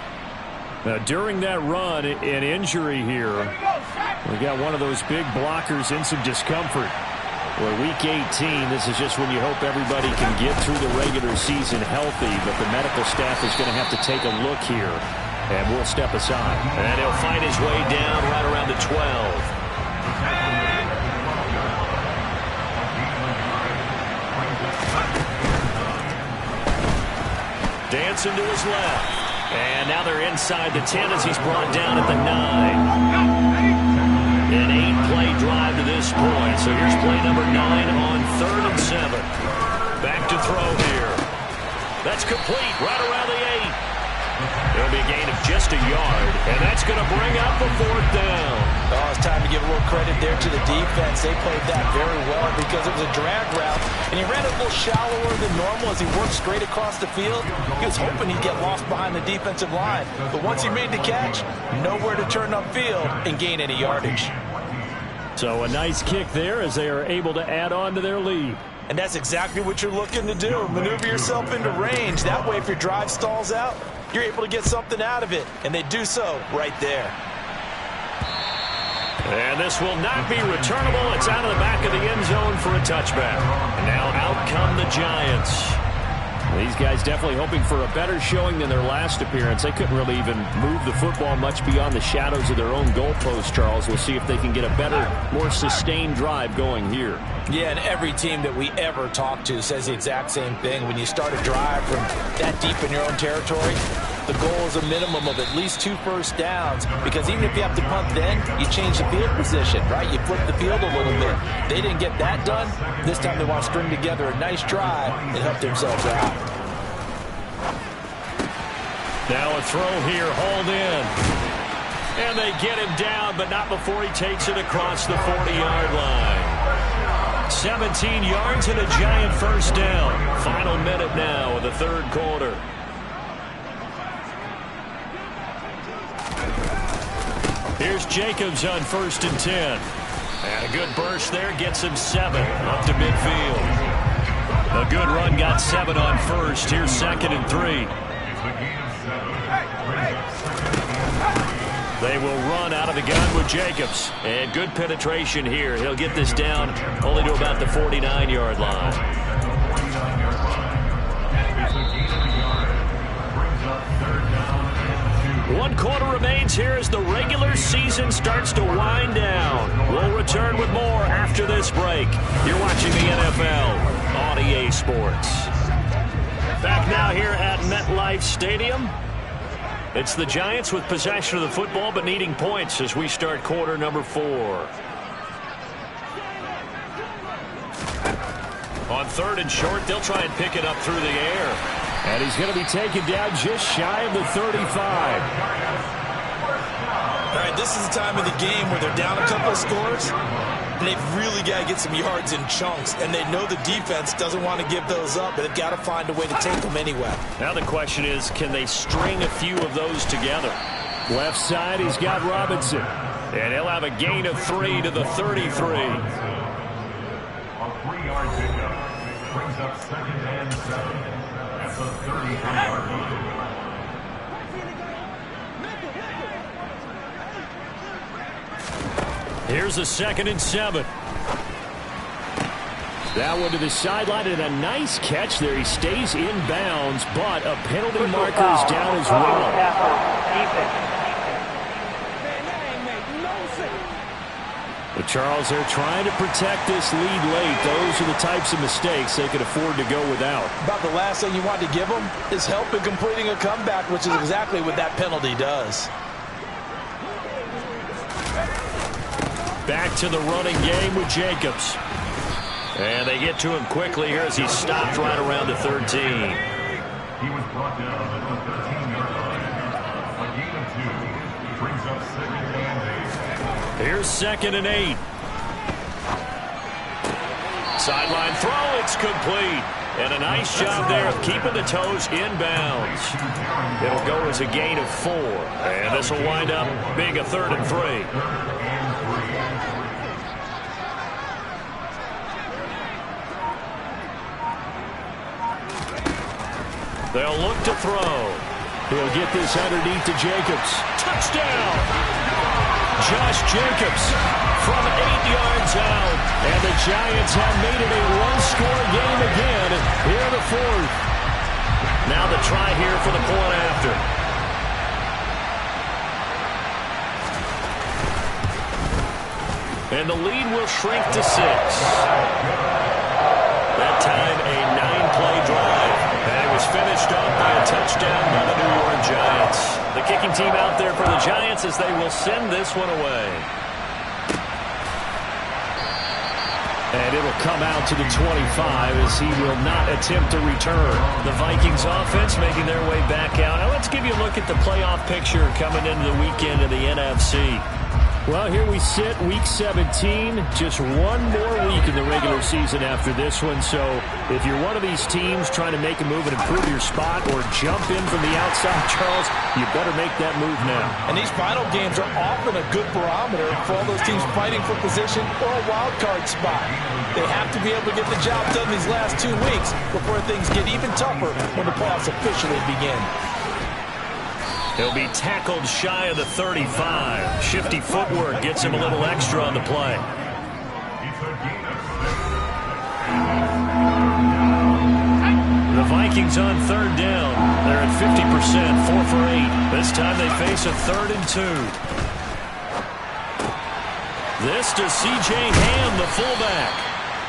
Now, during that run, an injury here. We got one of those big blockers in some discomfort. Well, week 18, this is just when you hope everybody can get through the regular season healthy, but the medical staff is going to have to take a look here, and we'll step aside. And he'll find his way down right around the 12. Dancing to his left. And now they're inside the 10 as he's brought down at the 9. An 8-play drive to this point. So here's play number 9 on 3rd and 7. Back to throw here. That's complete right around the 8. It'll be a gain of just a yard, and that's going to bring up the 4th down. Oh, it's time to give a little credit there to the defense. They played that very well because it was a drag route, and he ran a little shallower than normal as he worked straight across the field. He was hoping he'd get lost behind the defensive line, but once he made the catch, nowhere to turn upfield and gain any yardage. So a nice kick there as they are able to add on to their lead. And that's exactly what you're looking to do. Maneuver yourself into range. That way, if your drive stalls out, you're able to get something out of it. And they do so right there. And this will not be returnable. It's out of the back of the end zone for a touchback. And now out come the Giants. These guys definitely hoping for a better showing than their last appearance. They couldn't really even move the football much beyond the shadows of their own goalpost, Charles. We'll see if they can get a better, more sustained drive going here. Yeah, and every team that we ever talk to says the exact same thing. When you start a drive from that deep in your own territory, the goal is a minimum of at least 2 first downs, because even if you have to punt then, you change the field position, right? You flip the field a little bit. They didn't get that done. This time they want to string together a nice drive and help themselves out. Now a throw here, hauled in. And they get him down, but not before he takes it across the 40-yard line. 17 yards and a Giant first down. Final minute now of the 3rd quarter. Here's Jacobs on 1st and 10. And a good burst there gets him 7 up to midfield. A good run got 7 on 1st. Here's 2nd and 3. They will run out of the gun with Jacobs. And good penetration here. He'll get this down only to about the 49-yard line. One quarter remains here as the regular season starts to wind down. We'll return with more after this break. You're watching the NFL on EA Sports. Back now here at MetLife Stadium. It's the Giants with possession of the football but needing points as we start quarter number 4. On 3rd and short, they'll try and pick it up through the air. And he's going to be taken down just shy of the 35. All right, this is the time of the game where they're down a couple of scores, and they've really got to get some yards in chunks, and they know the defense doesn't want to give those up, but they've got to find a way to take them anyway. Now the question is, can they string a few of those together? Left side, he's got Robinson. And he'll have a gain of 3 to the 33. A 3-yard pickup brings up 2nd and 7 at the 33-yard line. Here's a 2nd and 7. That one to the sideline, and a nice catch there. He stays in bounds, but a penalty marker is down as well. But Charles, they're trying to protect this lead late. Those are the types of mistakes they could afford to go without. About the last thing you want to give them is help in completing a comeback, which is exactly what that penalty does. Back to the running game with Jacobs. And they get to him quickly here as he stopped right around the 13. He was brought down at the 13-yard line. A gain of 2 brings up 2nd and 8. Here's 2nd and 8. Sideline throw, it's complete. And a nice job there of keeping the toes in bounds. It'll go as a gain of 4. And this will wind up being a 3rd and 3. They'll look to throw. He'll get this underneath to Jacobs. Touchdown! Josh Jacobs from 8 yards out. And the Giants have made it a one-score game again here in the 4th. Now the try here for the point after. And the lead will shrink to 6. That time a 9-play drive. And it was finished off by a touchdown by the New York Giants. The kicking team out there for the Giants as they will send this one away. And it'll come out to the 25 as he will not attempt to return. The Vikings offense making their way back out. Now let's give you a look at the playoff picture coming into the weekend in the NFC. Well, here we sit, Week 17, just one more week in the regular season after this one. So if you're one of these teams trying to make a move and improve your spot or jump in from the outside, Charles, you better make that move now. And these final games are often a good barometer for all those teams fighting for position or a wild card spot. They have to be able to get the job done these last 2 weeks before things get even tougher when the playoffs officially begin. He'll be tackled shy of the 35. Shifty footwork gets him a little extra on the play. The Vikings on 3rd down. They're at 50%, 4 for 8. This time they face a 3rd and 2. This to C.J. Ham, the fullback.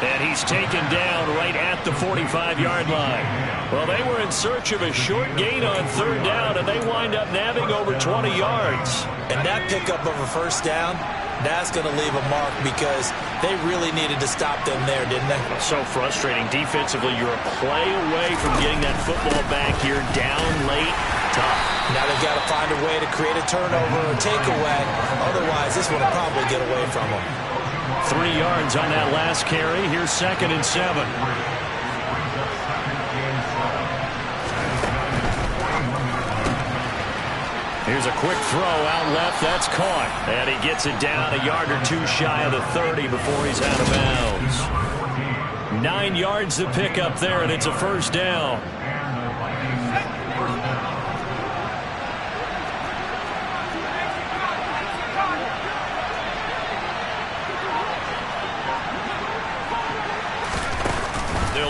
And he's taken down right at the 45-yard line. Well, they were in search of a short gain on 3rd down, and they wind up nabbing over 20 yards. And that pickup of a 1st down, that's going to leave a mark because they really needed to stop them there, didn't they? So frustrating. Defensively, you're a play away from getting that football back. You're down late. Tough. Now they've got to find a way to create a turnover or takeaway. Otherwise, this one will probably get away from them. 3 yards on that last carry. Here's 2nd and 7. Here's a quick throw out left. That's caught. And he gets it down a yard or 2 shy of the 30 before he's out of bounds. 9 yards to pick up there, and it's a 1st down.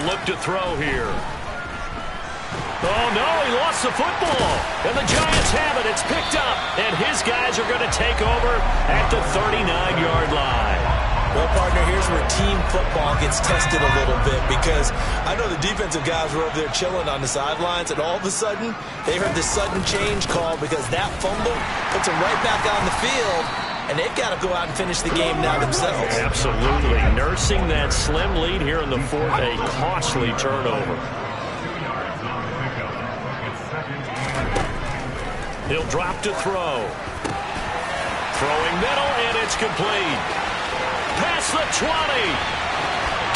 Look to throw here. Oh, no, he lost the football. And the Giants have it. It's picked up. And his guys are going to take over at the 39-yard line. Well, partner, here's where team football gets tested a little bit, because I know the defensive guys were over there chilling on the sidelines, and all of a sudden, they heard this sudden change call because that fumble puts them right back on the field, and they've got to go out and finish the game now themselves. Absolutely. Nursing that slim lead here in the fourth, a costly turnover. He'll drop to throw. Throwing middle, and it's complete. Past the 20.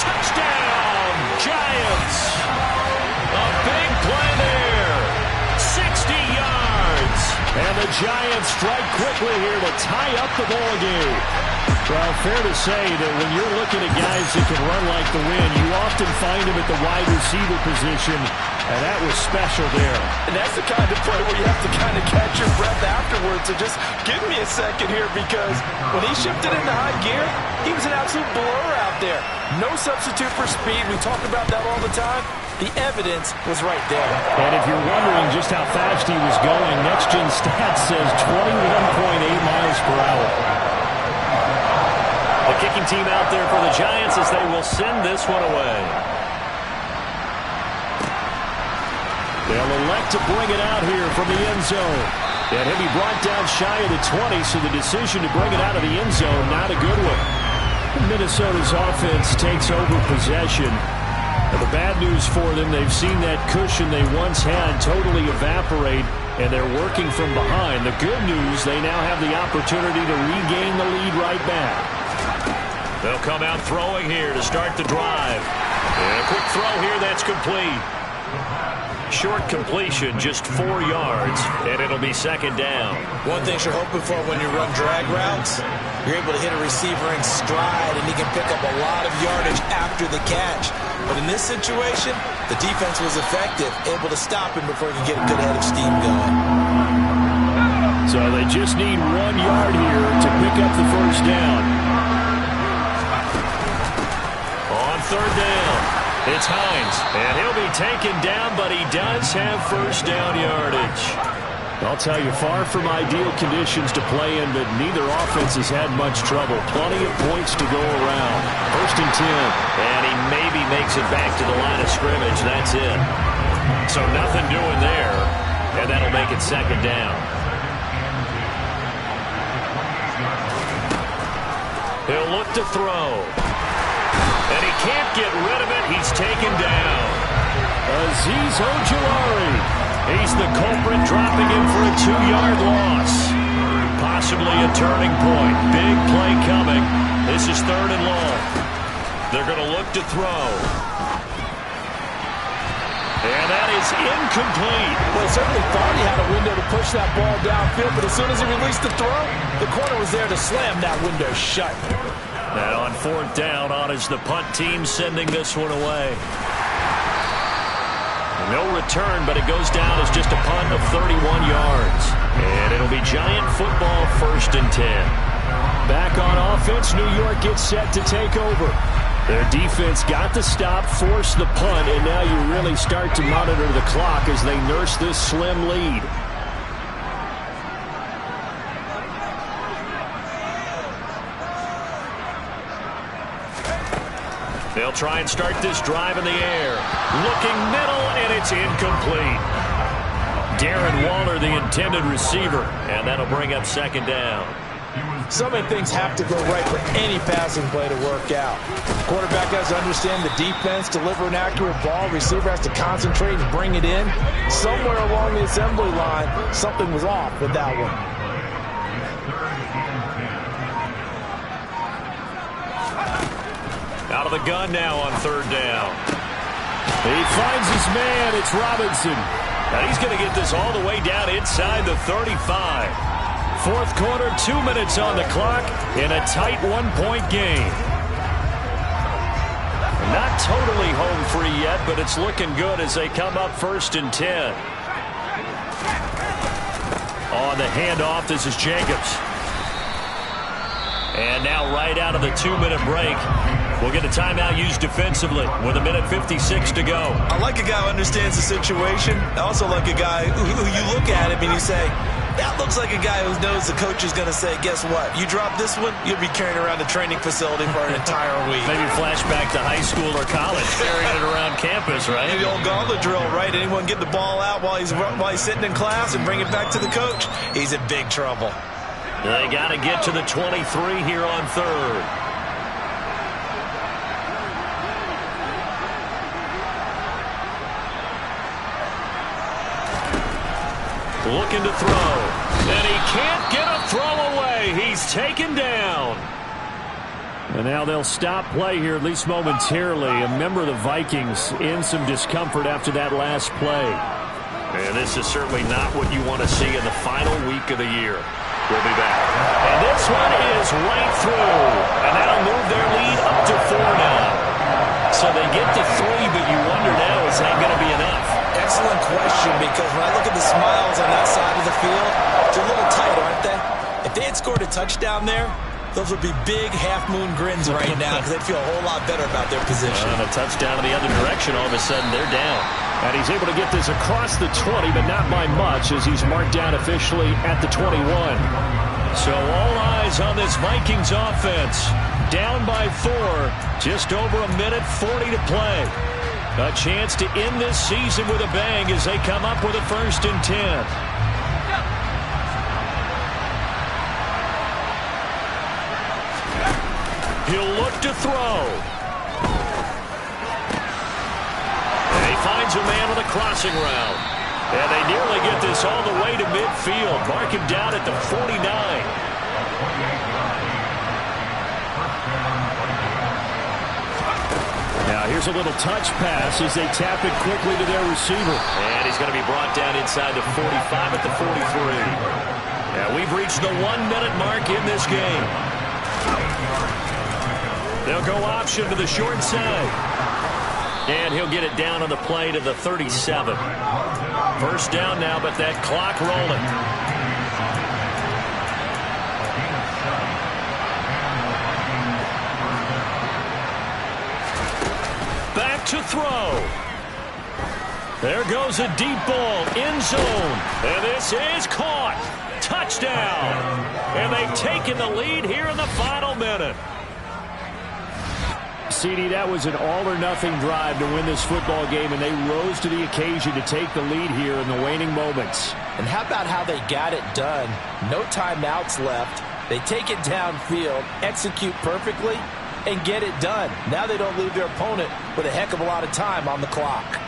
Touchdown, Giants. A big play there. 60 yards. And the Giants strike quickly here to tie up the ball game. Well, fair to say that when you're looking at guys that can run like the wind, you often find them at the wide receiver position, and that was special there. And that's the kind of play where you have to kind of catch your breath afterwards. So just give me a second here, because when he shifted into high gear, he was an absolute blur out there. No substitute for speed. We talk about that all the time. The evidence was right there. And if you're wondering just how fast he was going, Next Gen Stats says 21.8 miles per hour. The kicking team out there for the Giants as they will send this one away. They'll elect to bring it out here from the end zone. And he'll be brought down shy of the 20, so the decision to bring it out of the end zone, not a good one. Minnesota's offense takes over possession. And the bad news for them, they've seen that cushion they once had totally evaporate, and they're working from behind. The good news, they now have the opportunity to regain the lead right back. They'll come out throwing here to start the drive. And a quick throw here that's complete. Short completion, just 4 yards, and it'll be second down. One thing you're hoping for when you run drag routes, you're able to hit a receiver in stride, and he can pick up a lot of yardage after the catch. But in this situation, the defense was effective, able to stop him before he could get a good head of steam going. So they just need 1 yard here to pick up the first down. On third down, it's Hines, and he'll be taken down, but he does have first down yardage. I'll tell you, far from ideal conditions to play in, but neither offense has had much trouble. Plenty of points to go around. First and 10. And he maybe makes it back to the line of scrimmage. That's it. So nothing doing there, and that'll make it second down. He'll look to throw. And he can't get rid of it. He's taken down. Azeez Ojulari. He's the culprit, dropping him for a 2-yard loss. Possibly a turning point. Big play coming. This is third and long. They're going to look to throw. And that is incomplete. Well, he certainly thought he had a window to push that ball downfield, but as soon as he released the throw, the corner was there to slam that window shut. And on fourth down, on is the punt team sending this one away. No return, but it goes down as just a punt of 31 yards. And it'll be Giant football, first and 10. Back on offense, New York gets set to take over. Their defense got the stop, forced the punt, and now you really start to monitor the clock as they nurse this slim lead. They'll try and start this drive in the air. Looking middle, and it's incomplete. Darren Waller, the intended receiver, and that'll bring up second down. So many things have to go right for any passing play to work out. Quarterback has to understand the defense, deliver an accurate ball. Receiver has to concentrate and bring it in. Somewhere along the assembly line, something was off with that one. Out of the gun now on third down. He finds his man. It's Robinson. Now he's going to get this all the way down inside the 35. Fourth quarter, 2 minutes on the clock in a tight one-point game. Not totally home free yet, but it's looking good as they come up first and 10. On the handoff, this is Jacobs. And now right out of the 2-minute break, we'll get a timeout used defensively with 1:56 to go. I like a guy who understands the situation. I also like a guy who you look at him and you say, That looks like a guy who knows the coach is going to say, guess what? You drop this one, you'll be carrying around the training facility for an entire week. Maybe flashback to high school or college, carrying it around campus, right? The old gauntlet drill, right? Anyone get the ball out while he's sitting in class and bring it back to the coach? He's in big trouble. They got to get to the 23 here on third. Looking to throw. And he can't get a throw away. He's taken down. And now they'll stop play here, at least momentarily. A member of the Vikings in some discomfort after that last play. And this is certainly not what you want to see in the final week of the year. We'll be back. And this one is right through. And that'll move their lead up to 4 now. So they get to 3, but you wonder now, is that going to be enough? Excellent question, because when I look at the smiles on that side of the field, they're a little tight, aren't they? If they had scored a touchdown there, those would be big half-moon grins right now because they'd feel a whole lot better about their position. And a touchdown in the other direction, all of a sudden they're down. And he's able to get this across the 20, but not by much, as he's marked down officially at the 21. So all eyes on this Vikings offense. Down by 4, just over a minute 40 to play. A chance to end this season with a bang as they come up with a 1st and 10. He'll look to throw. And he finds a man on the crossing route. And they nearly get this all the way to midfield. Mark him down at the 49. Now here's a little touch pass as they tap it quickly to their receiver. And he's going to be brought down inside the 45 at the 43. Yeah, we've reached the 1-minute mark in this game. They'll go option to the short side. And he'll get it down on the play to the 37. 1st down now, but that clock rolling. To throw. There goes a deep ball, end zone. And this is caught. Touchdown. And they've taken the lead here in the final minute. CD, that was an all-or-nothing drive to win this football game, and they rose to the occasion to take the lead here in the waning moments. And how about how they got it done? No timeouts left. They take it downfield, execute perfectly, and get it done. Now they don't leave their opponent with a heck of a lot of time on the clock.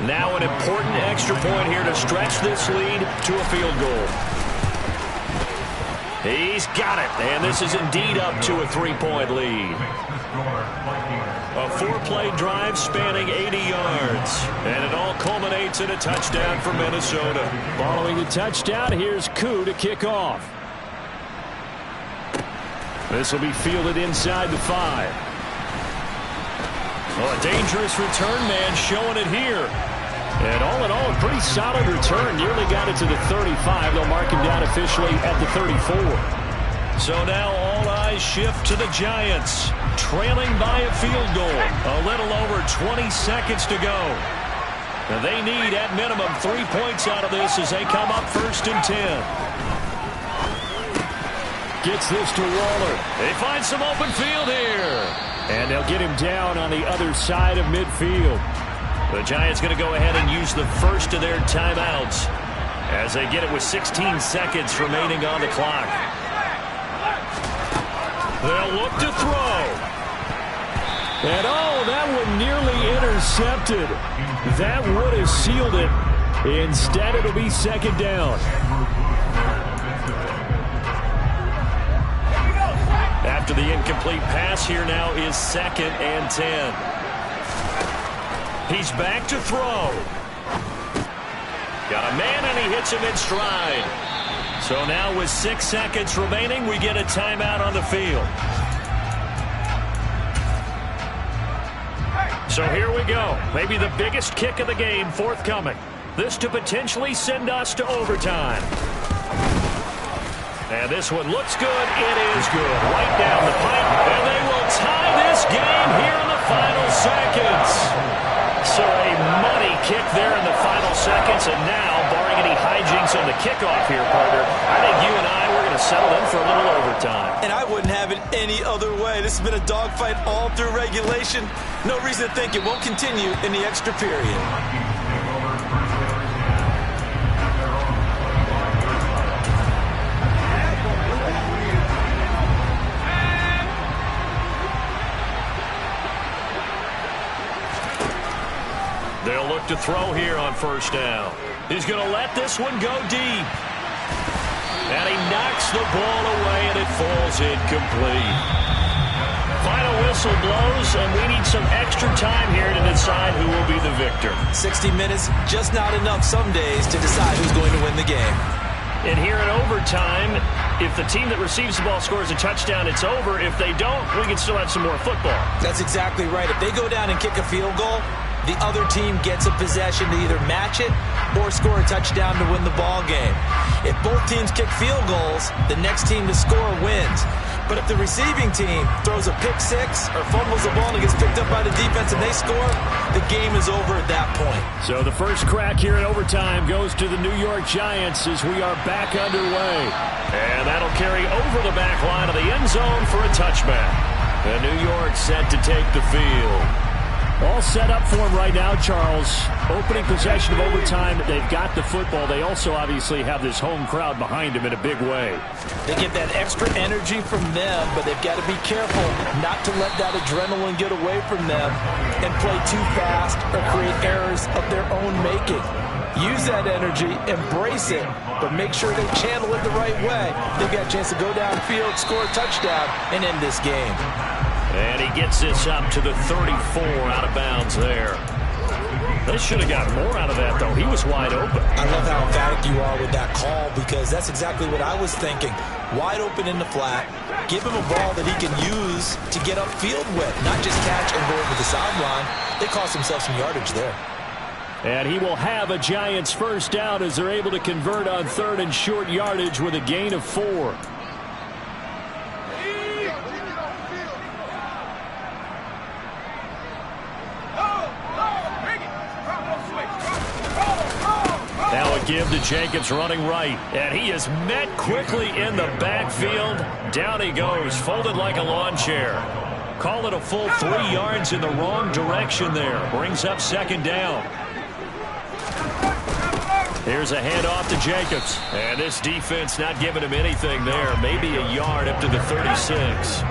Now an important extra point here to stretch this lead to a field goal. He's got it, and this is indeed up to a 3-point lead. A 4-play drive spanning 80 yards, and it all culminates in a touchdown for Minnesota. Following the touchdown, here's Koo to kick off. This will be fielded inside the 5. Well, a dangerous return man showing it here. And all in all, a pretty solid return. Nearly got it to the 35. They'll mark him down officially at the 34. So now all eyes shift to the Giants, trailing by a field goal. A little over 20 seconds to go. Now they need, at minimum, 3 points out of this as they come up 1st and 10. Gets this to Waller. They find some open field here. And they'll get him down on the other side of midfield. The Giants going to go ahead and use the first of their timeouts as they get it with 16 seconds remaining on the clock. They'll look to throw. And oh, that one nearly intercepted. That would have sealed it. Instead, it'll be 2nd down. After the incomplete pass, here now is 2nd and 10. He's back to throw. Got a man, and he hits him in stride. So now with 6 seconds remaining, we get a timeout on the field. So here we go. Maybe the biggest kick of the game forthcoming. This to potentially send us to overtime. And this one looks good. It is good. Right down the pipe. And they will tie this game here in the final seconds. So a kick there in the final seconds, and now, barring any hijinks on the kickoff here, partner, I think you and I, we're going to settle in for a little overtime. And I wouldn't have it any other way. This has been a dogfight all through regulation. No reason to think it won't continue in the extra period. They'll look to throw here on first down. He's going to let this one go deep. And he knocks the ball away, and it falls incomplete. Final whistle blows, and we need some extra time here to decide who will be the victor. 60 minutes, just not enough some days to decide who's going to win the game. And here in overtime, if the team that receives the ball scores a touchdown, it's over. If they don't, we can still have some more football. That's exactly right. If they go down and kick a field goal, the other team gets a possession to either match it or score a touchdown to win the ball game. If both teams kick field goals, the next team to score wins. But if the receiving team throws a pick six or fumbles the ball and it gets picked up by the defense and they score, the game is over at that point. So the first crack here in overtime goes to the New York Giants as we are back underway. And that'll carry over the back line of the end zone for a touchback. And New York set to take the field. All set up for him right now, Charles. Opening possession of overtime. They've got the football. They also obviously have this home crowd behind them in a big way. They get that extra energy from them, but they've got to be careful not to let that adrenaline get away from them and play too fast or create errors of their own making. Use that energy, embrace it, but make sure they channel it the right way. They've got a chance to go downfield, score a touchdown, and end this game. And he gets this up to the 34 out of bounds there. They should have got more out of that, though. He was wide open. I love how emphatic you are with that call because that's exactly what I was thinking. Wide open in the flat. Give him a ball that he can use to get upfield with, not just catch and go over the sideline. They cost themselves some yardage there. And he will have a Giants first down as they're able to convert on third and short yardage with a gain of 4. Give to Jacobs running right, and he is met quickly in the backfield. Down he goes, folded like a lawn chair. Call it a full 3 yards in the wrong direction there. Brings up second down. Here's a handoff to Jacobs, and this defense not giving him anything there. Maybe a yard up to the 36.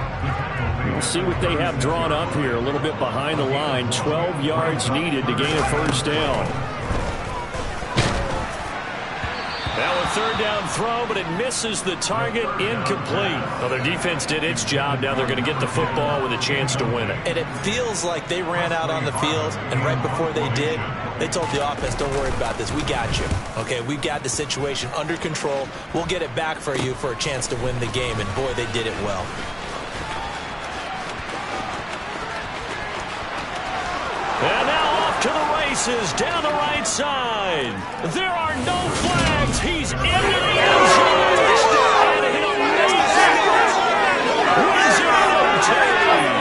We'll see what they have drawn up here, a little bit behind the line. 12 yards needed to gain a first down. Now a third down throw, but it misses the target, incomplete. Well, their defense did its job. Now they're going to get the football with a chance to win it. And it feels like they ran out on the field, and right before they did, they told the offense, don't worry about this. We got you. Okay, we've got the situation under control. We'll get it back for you for a chance to win the game, and boy, they did it well. And now off to the races down the right side. There are no flags. He's into the end zone. And an amazing wins it in overtime.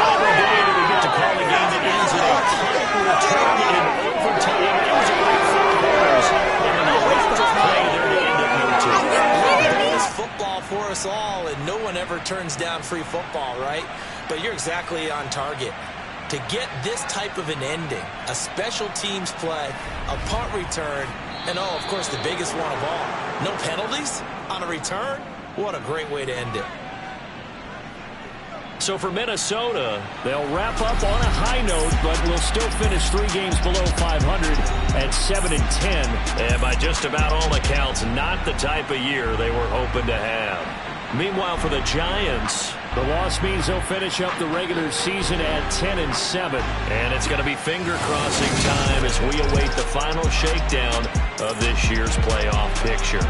Every day that we get to call a game that ends in a kick return in overtime. It was a great 4 quarters. And in the offensive play, they're going to end up 2. It's football for us all, and no one ever turns down free football, right? But you're exactly on target. To get this type of an ending, a special teams play, a punt return, and oh, of course, the biggest one of all, no penalties on a return? What a great way to end it. So for Minnesota, they'll wrap up on a high note, but will still finish 3 games below 500 at 7-10. And by just about all accounts, not the type of year they were hoping to have. Meanwhile, for the Giants, the loss means they'll finish up the regular season at 10-7. And it's going to be finger-crossing time as we await the final shakedown of this year's playoff picture.